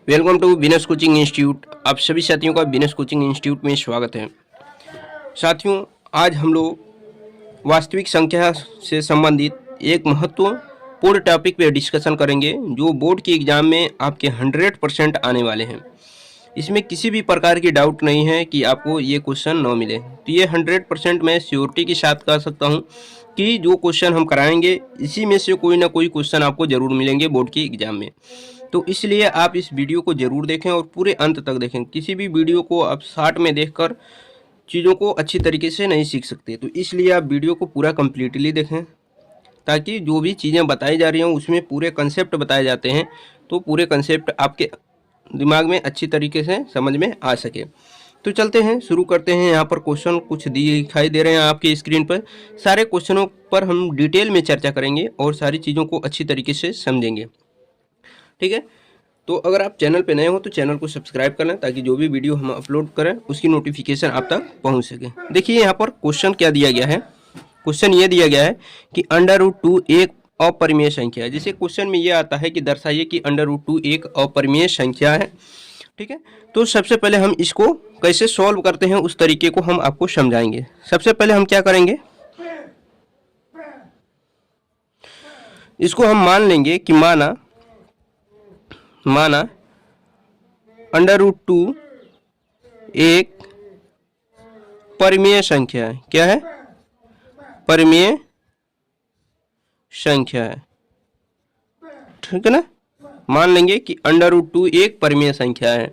Welcome to business coaching institute. आप सभी साथियों का बिजनेस कोचिंग इंस्टीट्यूट में स्वागत है। साथियों, आज हम लोग वास्तविक संख्या से संबंधित एक महत्वपूर्ण टॉपिक पे डिस्कशन करेंगे जो बोर्ड के एग्जाम में आपके 100% आने वाले हैं। इसमें किसी भी प्रकार की डाउट नहीं है कि आपको ये क्वेश्चन न मिले। तो ये 100% मैं श्योरिटी के साथ कह सकता हूँ कि जो क्वेश्चन हम कराएंगे इसी में से कोई ना कोई क्वेश्चन आपको जरूर मिलेंगे बोर्ड के एग्जाम में। तो इसलिए आप इस वीडियो को जरूर देखें और पूरे अंत तक देखें। किसी भी वीडियो को आप शॉर्ट में देखकर चीज़ों को अच्छी तरीके से नहीं सीख सकते, तो इसलिए आप वीडियो को पूरा कम्प्लीटली देखें ताकि जो भी चीज़ें बताई जा रही हों उसमें पूरे कंसेप्ट बताए जाते हैं, तो पूरे कंसेप्ट आपके दिमाग में अच्छी तरीके से समझ में आ सके। तो चलते हैं, शुरू करते हैं। यहाँ पर क्वेश्चन कुछ दिखाई दे रहे हैं आपकी स्क्रीन पर। सारे क्वेश्चनों पर हम डिटेल में चर्चा करेंगे और सारी चीज़ों को अच्छी तरीके से समझेंगे, ठीक है। तो अगर आप चैनल पे नए हो तो चैनल को सब्सक्राइब कर लें ताकि जो भी वीडियो हम अपलोड करें उसकी नोटिफिकेशन आप तक पहुंच सके। देखिए यहाँ पर क्वेश्चन क्या दिया गया है। क्वेश्चन ये दिया गया है कि √2 एक अपरिमेय संख्या है। जैसे क्वेश्चन में ये आता है कि दर्शाइए कि √2 एक अपरिमेय संख्या है, ठीक है। तो सबसे पहले हम इसको कैसे सॉल्व करते हैं उस तरीके को हम आपको समझाएंगे। सबसे पहले हम क्या करेंगे, इसको हम मान लेंगे कि माना √2 एक परिमेय संख्या है। क्या है? परिमेय संख्या है, ठीक है ना। मान लेंगे कि √2 एक परिमेय संख्या है।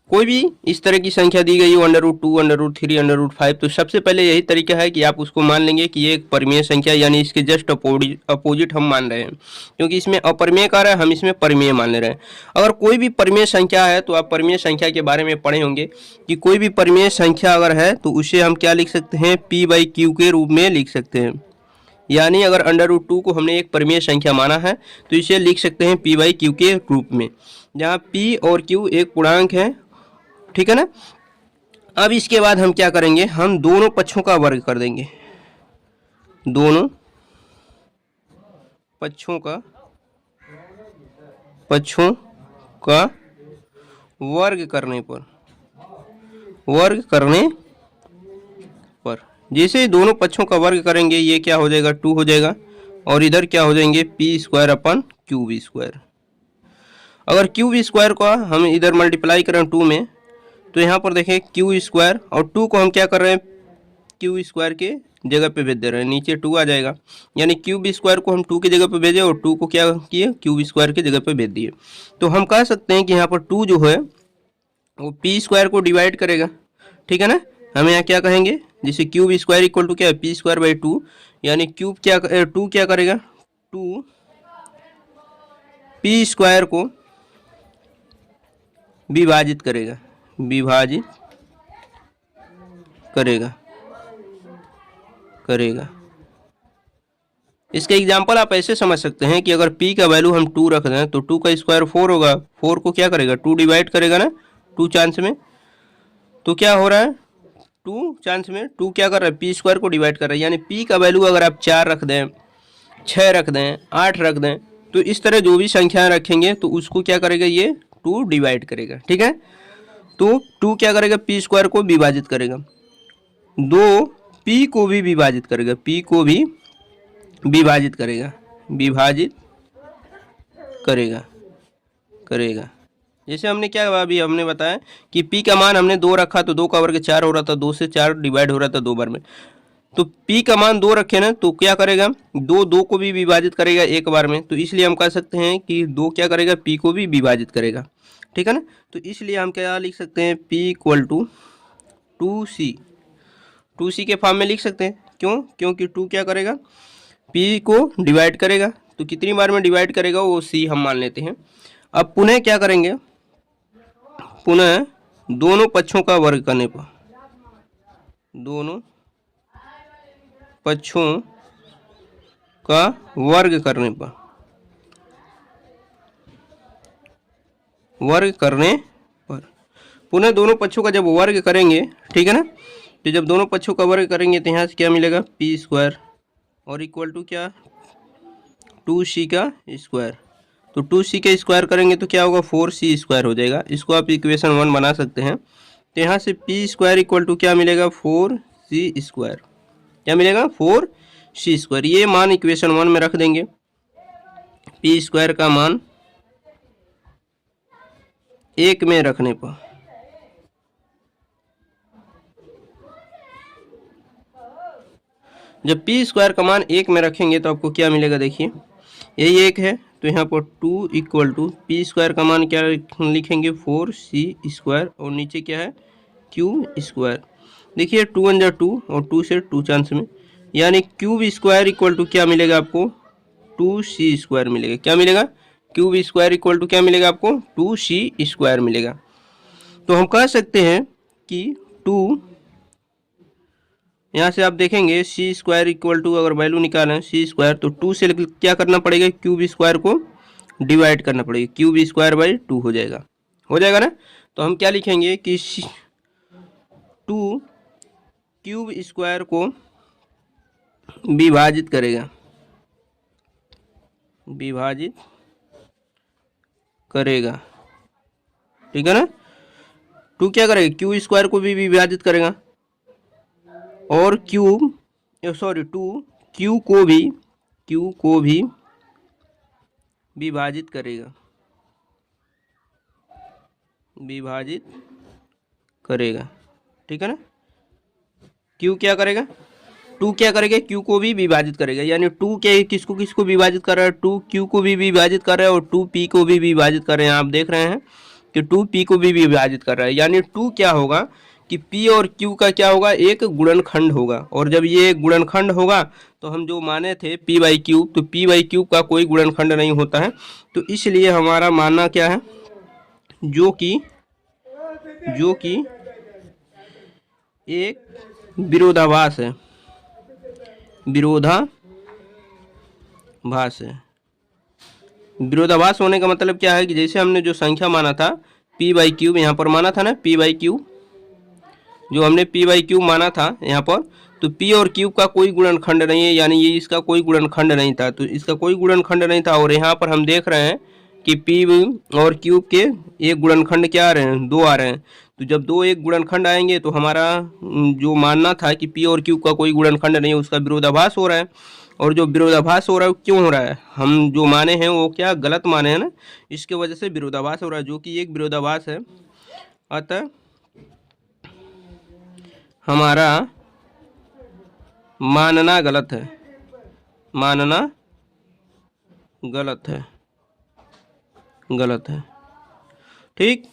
कोई भी इस तरह की संख्या दी गई हो, √2, √3, √5, तो सबसे पहले यही तरीका है कि आप उसको मान लेंगे कि ये एक परिमेय संख्या, यानी इसके जस्ट अपोजिट हम मान रहे हैं, क्योंकि इसमें अपरिमेय का रहा है, हम इसमें परिमेय मान ले रहे हैं। अगर कोई भी परिमेय संख्या है तो आप परिमेय संख्या के बारे में पढ़े होंगे कि कोई भी परिमेय संख्या अगर है तो उसे हम क्या लिख सकते हैं, P/Q के रूप में लिख सकते हैं। यानी अगर √2 को हमने एक परिमेय संख्या माना है तो इसे लिख सकते हैं P/Q के रूप में, जहाँ P और Q एक पूर्णांक है, ठीक है ना। अब इसके बाद हम क्या करेंगे, हम दोनों पक्षों का वर्ग कर देंगे। दोनों पक्षों का वर्ग करने पर जैसे ही दोनों पक्षों का वर्ग करेंगे ये क्या हो जाएगा, 2 हो जाएगा, और इधर क्या हो जाएंगे, P² अगर Q² का हम इधर मल्टीप्लाई करें 2 में तो यहाँ पर देखें Q² और 2 को हम क्या कर रहे हैं, Q² के जगह पे भेज दे रहे हैं, नीचे 2 आ जाएगा। यानी Q² को हम 2 की जगह पे भेजे और 2 को क्या किए, Q² की जगह पे भेज दिए। तो हम कह सकते हैं कि यहाँ पर 2 जो है वो P² को डिवाइड करेगा, ठीक है ना। हम यहाँ क्या कहेंगे, जैसे Q² इक्वल टू क्या है, P²/2, यानी क्यूब क्या 2 क्या करेगा, 2 P² को विभाजित करेगा। इसके एग्जाम्पल आप ऐसे समझ सकते हैं कि अगर P का वैल्यू हम 2 रख दें तो 2 का स्क्वायर 4 होगा, 4 को क्या करेगा, 2 डिवाइड करेगा ना 2 चांस में। तो क्या हो रहा है, 2 चांस में 2 क्या कर रहा है, P² को डिवाइड कर रहा है। यानी P का वैल्यू अगर आप 4 रख दें, 6 रख दें, 8 रख दें, तो इस तरह जो भी संख्याएं रखेंगे तो उसको क्या करेगा, ये 2 डिवाइड करेगा, ठीक है। तो 2 क्या करेगा, P² को विभाजित करेगा, 2 P को भी विभाजित करेगा। जैसे हमने क्या अभी हमने बताया कि P का मान हमने 2 रखा तो 2 का वर्ग 4 हो रहा था, 2 से 4 डिवाइड हो रहा था 2 बार में। तो P का मान 2 रखे ना तो क्या करेगा, 2 को भी विभाजित करेगा एक बार में। तो इसलिए हम कह सकते हैं कि 2 क्या करेगा, P को भी विभाजित करेगा, ठीक है ना। तो इसलिए हम क्या लिख सकते हैं, P = 2C के फॉर्म में लिख सकते हैं। क्यों, क्योंकि 2 क्या करेगा, P को डिवाइड करेगा, तो कितनी बार में डिवाइड करेगा वो C हम मान लेते हैं। अब पुनः क्या करेंगे, पुनः दोनों पक्षों का वर्ग करने पर, दोनों पक्षों का वर्ग करने पर पुनः दोनों पक्षों का जब वर्ग करेंगे, ठीक है ना। तो जब दोनों पक्षों का वर्ग करेंगे तो यहाँ से क्या मिलेगा, P² और इक्वल टू क्या, 2C का स्क्वायर। तो 2c का स्क्वायर करेंगे तो क्या होगा 4c स्क्वायर हो जाएगा। इसको आप इक्वेशन 1 बना सकते हैं। तो यहाँ से p स्क्वायर इक्वल टू क्या मिलेगा 4c स्क्वायर, क्या मिलेगा 4c स्क्वायर। ये मान इक्वेशन 1 में रख देंगे। p स्क्वायर का मान 1 में रखने पर जब p स्क्वायर का मान 1 में रखेंगे तो आपको क्या मिलेगा, देखिए यही 1 है तो यहाँ पर 2 इक्वल टू p स्क्वायर का मान क्या लिखेंगे 4c स्क्वायर और नीचे क्या है क्यूब स्क्वायर। देखिए 2 1 जा 2 और 2 से 2 चांस में, यानी क्यूब स्क्वायर इक्वल टू क्या मिलेगा आपको 2c स्क्वायर मिलेगा। क्या मिलेगा क्यूब स्क्वायर इक्वल टू क्या मिलेगा आपको 2c स्क्वायर मिलेगा। तो हम कह सकते हैं कि 2, यहाँ से आप देखेंगे c स्क्वायर इक्वल टू अगर वैल्यू निकालें c स्क्वायर तो 2 से क्या करना पड़ेगा क्यूब स्क्वायर को डिवाइड करना पड़ेगा, क्यूब स्क्वायर बाई 2 हो जाएगा ना। तो हम क्या लिखेंगे कि 2 क्यूब स्क्वायर को विभाजित करेगा, ठीक है ना। 2 क्या करेगा क्यूब स्क्वायर को भी विभाजित करेगा और 2 क्यू को भी विभाजित करेगा, ठीक है ना। क्यू क्या करेगा 2 क्या करेगा क्यू को भी विभाजित करेगा, यानी 2 क्या किसको विभाजित कर रहा है 2 क्यू को भी विभाजित कर रहा है और 2 पी को भी विभाजित कर रहे हैं। आप देख रहे हैं कि 2 पी को भी विभाजित कर रहा है, यानी 2 क्या होगा कि p और q का क्या होगा एक गुणनखंड होगा। और जब ये गुणनखंड होगा तो हम जो माने थे p बाई क्यूब, तो p बाई क्यूब का कोई गुणनखंड नहीं होता है। तो इसलिए हमारा मानना क्या है जो कि एक विरोधाभास है, विरोधाभास होने का मतलब क्या है कि जैसे हमने जो संख्या माना था p बाई क्यूब, यहाँ पर माना था ना p बाई क्यूब, जो हमने p बाई क्यूब माना था यहाँ पर, तो p और क्यूब का कोई गुणनखंड नहीं है, यानी ये इसका कोई गुणनखंड नहीं था, तो इसका कोई गुणनखंड नहीं था। और यहाँ पर हम देख रहे हैं कि p और क्यूब के एक गुणनखंड क्या आ रहे हैं 2 आ रहे हैं। तो जब 2 एक गुणनखंड आएंगे तो हमारा जो मानना था कि p और क्यूब का कोई गुणनखंड नहीं है उसका विरोधाभास हो रहा है। और जो विरोधाभास हो रहा है वो क्यों हो रहा है, हम जो माने हैं वो क्या गलत माने हैं ना, इसके वजह से विरोधाभास हो रहा है, जो कि एक विरोधाभास है। अतः हमारा मानना गलत है, ठीक।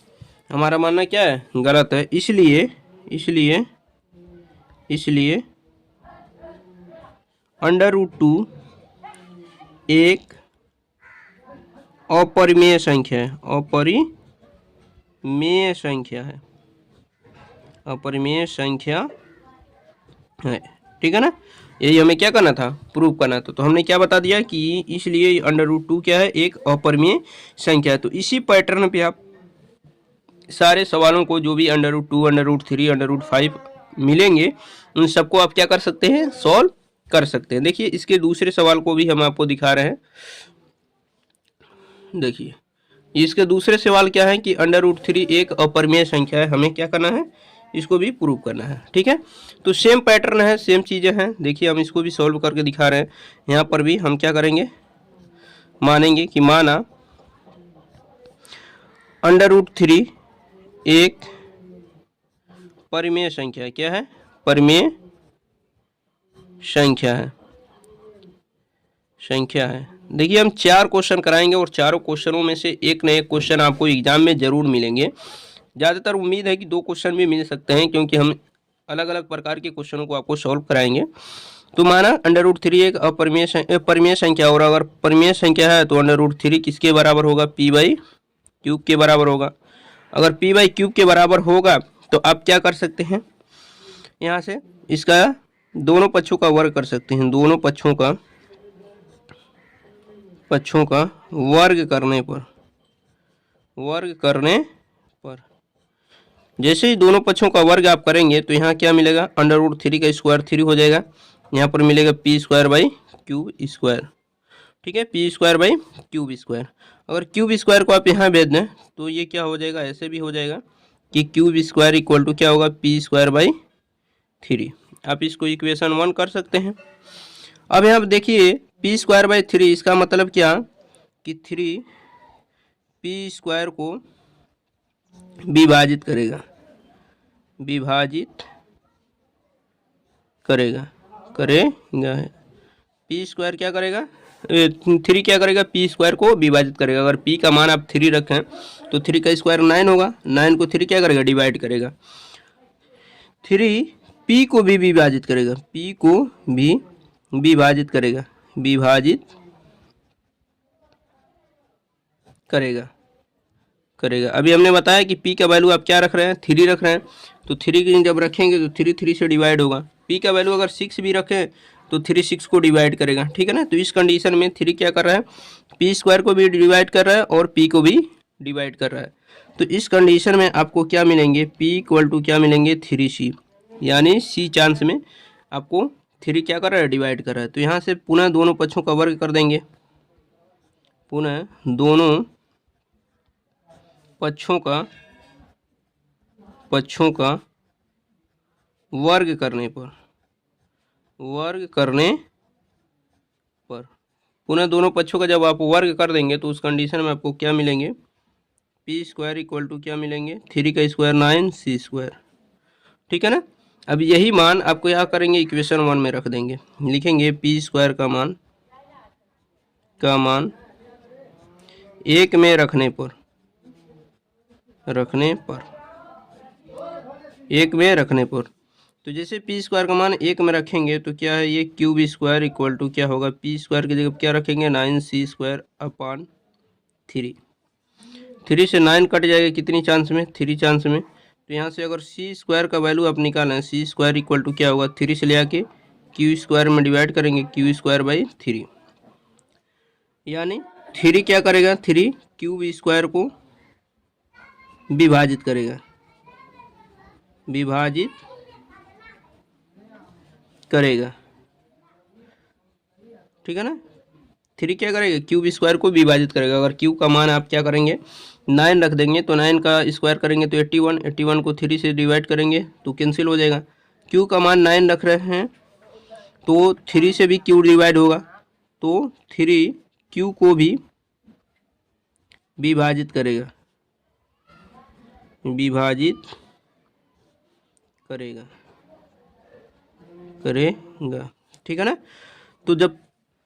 हमारा मानना क्या है गलत है। इसलिए √2 एक अपरिमेय संख्या है, ठीक है ना। यही हमें क्या करना था प्रूव करना था। तो हमने क्या बता दिया कि इसलिए √2 क्या है एक अपरिमेय संख्या है। तो इसी पैटर्न पे आप सारे सवालों को जो भी √2 √3 √5 मिलेंगे उन सबको आप क्या कर सकते हैं सॉल्व कर सकते हैं। देखिए इसके दूसरे सवाल को भी हम आपको दिखा रहे हैं। देखिए इसके दूसरे सवाल क्या है कि √3 एक अपरिमेय संख्या है, हमें क्या करना है इसको भी प्रूव करना है, ठीक है। तो सेम पैटर्न है, सेम चीज़ें हैं। देखिए हम इसको भी सॉल्व करके दिखा रहे हैं। यहाँ पर भी हम क्या करेंगे मानेंगे कि माना √3 एक परिमेय संख्या है, क्या है परिमेय संख्या है। देखिए हम 4 क्वेश्चन कराएंगे और चारों क्वेश्चनों में से एक न एक क्वेश्चन आपको एग्जाम में जरूर मिलेंगे। ज़्यादातर उम्मीद है कि 2 क्वेश्चन भी मिल सकते हैं, क्योंकि हम अलग अलग प्रकार के क्वेश्चनों को आपको सॉल्व कराएंगे। तो माना √3 एक परिमेय संख्या, और अगर परिमेय संख्या है तो √3 किसके बराबर होगा p बाई क्यूब के बराबर होगा। अगर p बाई क्यूब के बराबर होगा तो आप क्या कर सकते हैं यहाँ से इसका दोनों पक्षों का वर्ग कर सकते हैं। दोनों पक्षों का वर्ग करने पर जैसे ही दोनों पक्षों का वर्ग आप करेंगे तो यहाँ क्या मिलेगा √3 का स्क्वायर 3 हो जाएगा, यहाँ पर मिलेगा p square by cube square. ठीक है, P square by cube square. अगर क्यूब स्क्वायर को आप यहाँ भेज दें तो ये क्या हो जाएगा, ऐसे भी हो जाएगा कि क्यूब स्क्वायर इक्वल टू क्या होगा, पी स्क्वायर बाई 3। आप इसको इक्वेशन 1 कर सकते हैं। अब यहाँ देखिए पी स्क्वायर बाई 3, इसका मतलब क्या कि 3 पी स्क्वायर को विभाजित करेगा, विभाजित करेगा पी स्क्वायर क्या करेगा, 3 क्या करेगा, पी स्क्वायर को विभाजित करेगा। अगर पी का मान आप 3 रखें तो 3 का स्क्वायर 9 होगा, 9 को 3 क्या करेगा, डिवाइड करेगा। 3 पी को भी विभाजित करेगा, पी को भी विभाजित करेगा, विभाजित करेगा। अभी हमने बताया कि पी का वैल्यू आप क्या रख रहे हैं, 3 रख रहे हैं, तो 3 की जब रखेंगे तो 3 से डिवाइड होगा। पी का वैल्यू अगर 6 भी रखें तो 3 6 को डिवाइड करेगा, ठीक है ना। तो इस कंडीशन में 3 क्या कर रहा है, पी स्क्वायर को भी डिवाइड कर रहा है और पी को भी डिवाइड कर रहा है। तो इस कंडीशन में आपको क्या मिलेंगे, पी इक्वल टू क्या मिलेंगे, 3c, यानी सी चांस में आपको 3 क्या कर रहा है, डिवाइड कर रहा है। तो यहाँ से पुनः दोनों पक्षों का वर्ग कर देंगे, पुनः दोनों पक्षों का वर्ग करने पर पुनः दोनों पक्षों का जब आप वर्ग कर देंगे तो उस कंडीशन में आपको क्या मिलेंगे, पी स्क्वायर इक्वल टू क्या मिलेंगे, 3 का स्क्वायर 9 सी स्क्वायर, ठीक है ना। अब यही मान आपको यहाँ करेंगे, इक्वेशन 1 में रख देंगे, लिखेंगे पी स्क्वायर का मान 1 में रखने पर 1 में रखने पर, तो जैसे पी स्क्वायर का मान 1 में रखेंगे तो क्या है, ये क्यूब स्क्वायर इक्वल टू क्या होगा, पी स्क्वायर की जगह क्या रखेंगे, 9c स्क्वायर अपॉन 3। 3 से 9 कट जाएगा, कितनी चांस में, 3 चांस में। तो यहाँ से अगर सी स्क्वायर का वैल्यू आप निकालें, सी स्क्वायर इक्वल टू क्या होगा, 3 से ले आके क्यू स्क्वायर में डिवाइड करेंगे, क्यू स्क्वायर बाई 3, यानी 3 क्या करेगा, 3 क्यूब स्क्वायर को विभाजित करेगा, ठीक है ना। 3 क्या करेगा, क्यूब स्क्वायर को विभाजित करेगा। अगर क्यू का मान आप क्या करेंगे, 9 रख देंगे, तो 9 का स्क्वायर करेंगे तो 81 को 3 से डिवाइड करेंगे तो कैंसिल हो जाएगा। क्यू का मान 9 रख रहे हैं तो 3 से भी क्यू डिवाइड होगा, तो 3 क्यू को भी विभाजित करेगा, ठीक है ना। तो जब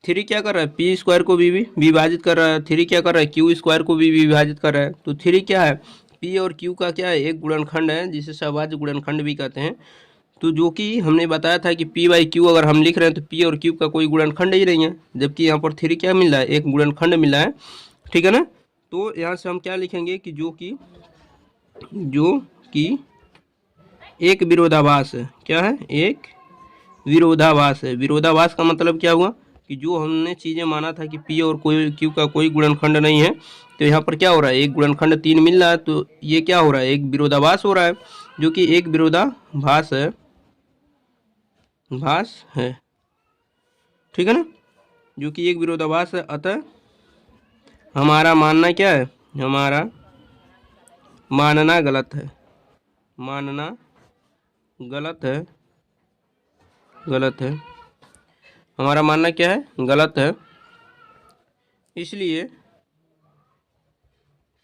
3 क्या कर रहा है, पी स्क्वायर को भी विभाजित कर रहा है, 3 क्या कर रहा है, क्यू स्क्वायर को भी विभाजित कर रहा है, तो 3 क्या है, पी और क्यू का क्या है, एक गुणनखंड है, जिसे सहभाज्य गुणनखंड भी कहते हैं। तो जो कि हमने बताया था कि पी बाई क्यू अगर हम लिख रहे हैं तो पी और क्यू का कोई गुणनखंड ही नहीं है, जबकि यहाँ पर 3 क्या मिल रहा है, एक गुणनखंड मिल रहा है, ठीक है ना। तो यहाँ से हम क्या लिखेंगे कि जो कि एक विरोधाभास है, क्या है, एक विरोधाभास है। विरोधाभास का मतलब क्या हुआ कि जो हमने चीज़ें माना था कि पी और कोई क्यू का कोई गुणनखंड नहीं है, तो यहाँ पर क्या हो रहा है, एक गुणनखंड 3 मिल रहा है, तो ये क्या हो रहा है, एक विरोधाभास हो रहा है, जो कि एक विरोधाभास है, ठीक है ना, जो कि एक विरोधाभास है। अतः हमारा मानना क्या है, हमारा मानना गलत है, हमारा मानना क्या है, गलत है। इसलिए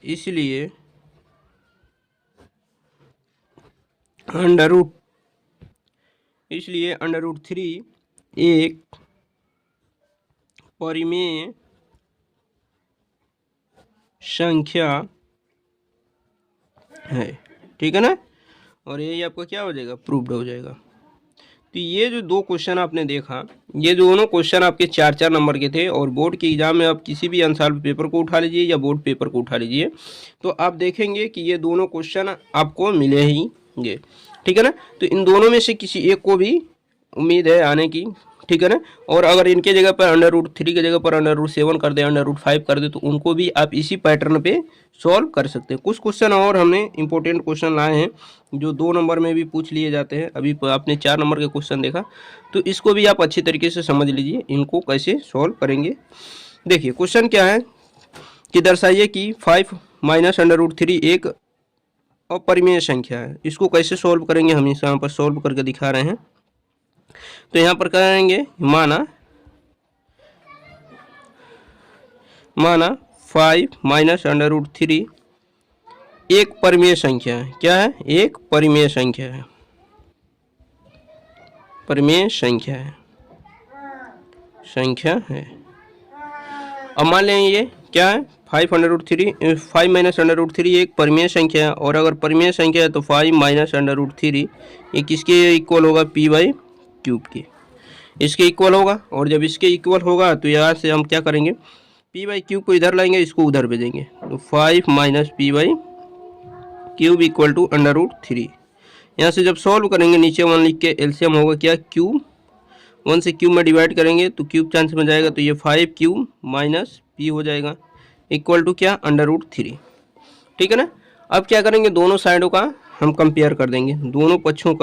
√3 एक परिमेय संख्या है, ठीक है ना। और यही आपका क्या हो जाएगा, प्रूव्ड हो जाएगा। तो ये जो 2 क्वेश्चन आपने देखा, ये दोनों क्वेश्चन आपके 4-4 नंबर के थे, और बोर्ड के एग्जाम में आप किसी भी अनसॉल्व पेपर को उठा लीजिए या बोर्ड पेपर को उठा लीजिए, तो आप देखेंगे कि ये दोनों क्वेश्चन आपको मिले ही, ठीक है ना। तो इन दोनों में से किसी एक को भी उम्मीद है आने की, ठीक है ना। और अगर इनके जगह पर √3 की जगह पर √7 कर दे, √5 कर दे, तो उनको भी आप इसी पैटर्न पे सॉल्व कर सकते हैं। कुछ क्वेश्चन और हमने इंपॉर्टेंट क्वेश्चन लाए हैं जो 2 नंबर में भी पूछ लिए जाते हैं। अभी आपने 4 नंबर के क्वेश्चन देखा, तो इसको भी आप अच्छी तरीके से समझ लीजिए, इनको कैसे सॉल्व करेंगे। देखिए क्वेश्चन क्या है कि दर्शाइए कि 5 माइनस अंडर रूट 3 एक अपरिमेय संख्या है। इसको कैसे सॉल्व करेंगे, हम इस यहाँ पर सॉल्व करके दिखा रहे हैं। तो यहाँ पर करेंगे माना 5 माइनस अंडर रूट 3 एक परिमेय संख्या है। क्या है? एक परिमेय संख्या है, परिमेय संख्या है। अब मान लें ये क्या है, 5 under root 3 5 minus under root 3 एक परिमेय संख्या है। और अगर परिमेय संख्या है तो 5 माइनस अंडर रूट 3 ये किसके इक्वल होगा? p बाई क्यूब के, इसके इक्वल होगा। और जब इसके इक्वल होगा तो यहाँ से हम क्या करेंगे, p बाई क्यूब को इधर लाएंगे, इसको उधर भेजेंगे। तो 5 minus P by cube equal to under root 3। यहाँ से जब सॉल्व करेंगे नीचे 1 लिख के एलसीएम होगा क्या, क्यूब 1 से क्यूब में डिवाइड करेंगे तो क्यूब चांस में जाएगा, तो ये 5 क्यूब माइनस p हो जाएगा इक्वल टू क्या, अंडर रूट 3। ठीक है ना। अब क्या करेंगे, दोनों साइडों का हम कंपेयर कर देंगे, दोनों पक्षों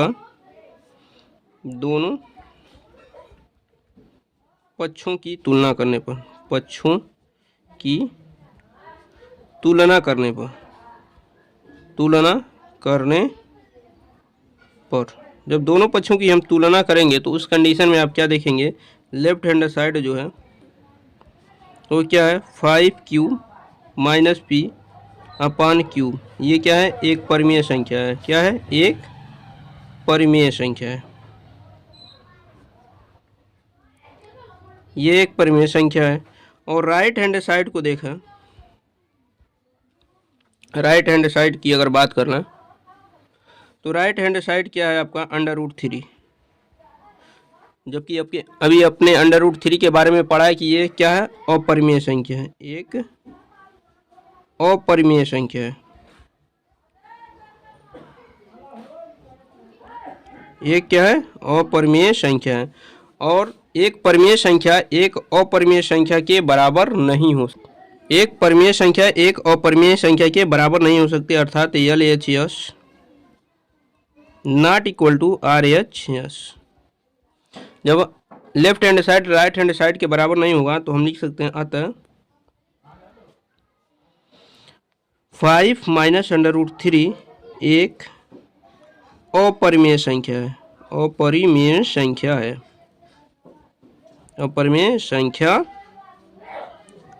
की तुलना करने पर, जब दोनों पक्षों की हम तुलना करेंगे तो उस कंडीशन में आप क्या देखेंगे, लेफ्ट हैंड साइड जो है वो क्या है, 5 क्यूब माइनस p अपान क्यूब। ये क्या है, एक परिमेय संख्या है। क्या है? एक परिमेय संख्या है। ये एक परिमेय संख्या है। और राइट हैंड साइड को देखा, राइट हैंड साइड की अगर बात करना तो राइट हैंड साइड क्या है आपका, अंडर रूट 3। जबकि अभी अपने अंडर रूट 3 के बारे में पढ़ा है कि ये क्या है, अपरिमेय संख्या है, एक अपरिमेय संख्या है। एक क्या है, अपरिमेय संख्या है। और एक परिमेय संख्या एक अपरिमेय संख्या के बराबर नहीं हो सकती, एक परिमेय संख्या एक अपरिमेय संख्या के बराबर नहीं हो सकती, अर्थात LHS not equal to RHS। जब left hand side right hand side के बराबर नहीं होगा तो हम लिख सकते हैं, अतः 5 माइनस अंडर रूट 3 एक अपरिमेय संख्या है, अपरिमेय संख्या है, अपरिमेय संख्या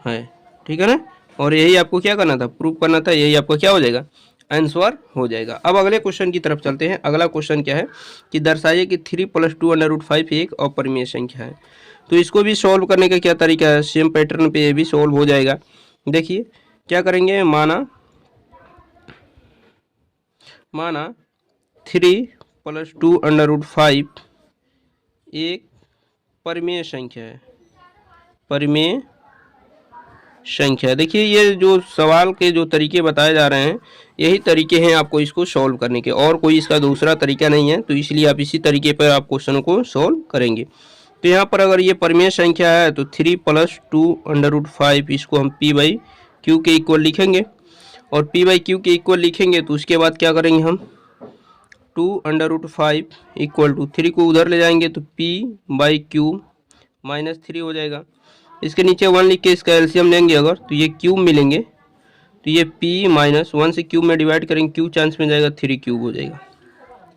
है। ठीक है ना। और यही आपको क्या करना था, प्रूव करना था। यही आपको क्या हो जाएगा, आंसर हो जाएगा। अब अगले क्वेश्चन की तरफ चलते हैं। अगला क्वेश्चन क्या है कि दर्शाइए कि 3 + 2 अंडर रूट 5 एक अपरिमेय संख्या है। तो इसको भी सॉल्व करने का क्या तरीका है, सेम पैटर्न पे ये भी सॉल्व हो जाएगा। देखिए क्या करेंगे, माना 3 + 2 अंडर रूट 5 एक परिमेय संख्या है, परिमेय संख्या। देखिए ये जो सवाल के जो तरीके बताए जा रहे हैं यही तरीके हैं आपको इसको सॉल्व करने के, और कोई इसका दूसरा तरीका नहीं है। तो इसलिए आप इसी तरीके पर आप क्वेश्चन को सॉल्व करेंगे। तो यहाँ पर अगर ये परिमेय संख्या है तो 3 + 2 अंडर रूट 5 इसको हम p बाई क्यू के इक्वल लिखेंगे। और p बाई क्यू के इक्वल लिखेंगे तो उसके बाद क्या करेंगे, हम 2 अंडर रूट 5 इक्वल टू 3 को उधर ले जाएंगे तो p बाई क्यू माइनस 3 हो जाएगा। इसके नीचे 1 लिख के इसका एलसीएम लेंगे अगर तो ये क्यूब मिलेंगे, तो ये p माइनस 1 से क्यूब में डिवाइड करेंगे, क्यूब चांस में जाएगा, 3 क्यूब हो जाएगा।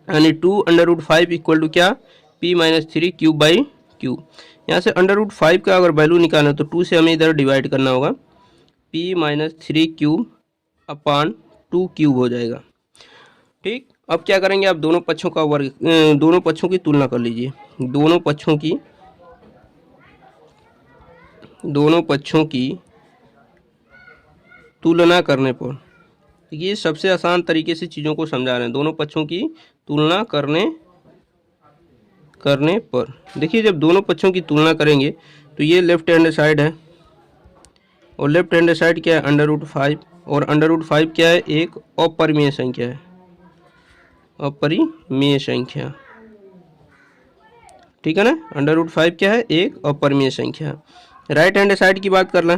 यानी 2 अंडर रूट 5 इक्वल टू क्या, p minus 3 cube by cube. यहाँ से अंडर रूट 5 का अगर वैल्यू निकालना है तो 2 से हमें इधर डिवाइड करना होगा, p माइनस 3 क्यूब अपान 2 क्यूब हो जाएगा। ठीक। अब क्या करेंगे, आप दोनों पक्षों का वर्ग, दोनों पक्षों की तुलना कर लीजिए। दोनों पक्षों की तुलना करने पर, ये सबसे आसान तरीके से चीज़ों को समझा रहे हैं। दोनों पक्षों की तुलना करने पर देखिए जब दोनों पक्षों की तुलना करेंगे तो ये लेफ्ट हैंड साइड है और लेफ्ट हैंड साइड क्या है, अंडर रूट 5। और अंडर रूट 5 क्या है, एक अपरिमेय संख्या है, अपरिमेय संख्या। ठीक है ना। अंडर रूट 5 क्या है, एक अपरिमेय संख्या। राइट हैंड साइड की बात कर लें,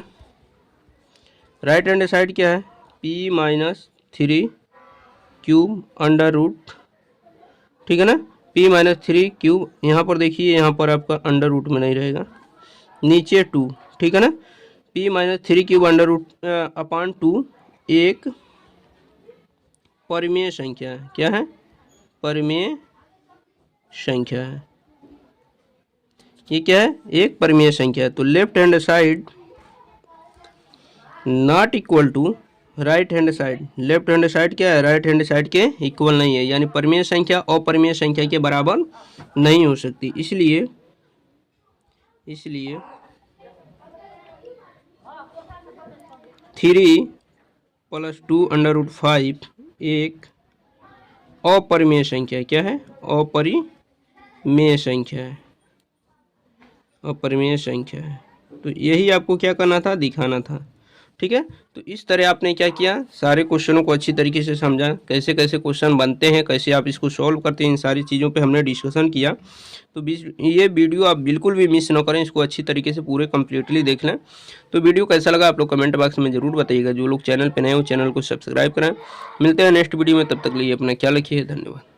राइट हैंड साइड क्या है, p minus 3 cube under root, ठीक है ना, p माइनस 3 क्यूब। यहाँ पर देखिए यहाँ पर आपका अंडर रूट में नहीं रहेगा, नीचे 2, ठीक है ना। p-3 अंडर रूट अपान 2 एक परिमेय संख्या है। क्या है? परिमेय संख्या है। ये क्या है? एक परिमेय संख्या है। तो left hand side not equal to right hand side. Left hand side क्या है? राइट हैंड साइड के इक्वल नहीं है, यानी परिमेय संख्या अपरिमेय संख्या के बराबर नहीं हो सकती। इसलिए 3 + 2 अंडर रूट 5 एक अपरिमेय संख्या। क्या है? अपरिमेय संख्या है। अपरिमेय संख्या है। तो यही आपको क्या करना था? दिखाना था। ठीक है। तो इस तरह आपने क्या किया? सारे क्वेश्चनों को अच्छी तरीके से समझा, कैसे कैसे क्वेश्चन बनते हैं, कैसे आप इसको सॉल्व करते हैं, इन सारी चीज़ों पे हमने डिस्कशन किया। तो ये वीडियो आप बिल्कुल भी मिस ना करें, इसको अच्छी तरीके से पूरे कम्प्लीटली देख लें। तो वीडियो कैसा लगा आप लोग कमेंट बॉक्स में ज़रूर बताइएगा। जो लोग चैनल पर नए हो चैनल को सब्सक्राइब करें। मिलते हैं नेक्स्ट वीडियो में, तब तक लिए अपना ख्याल रखिए। धन्यवाद।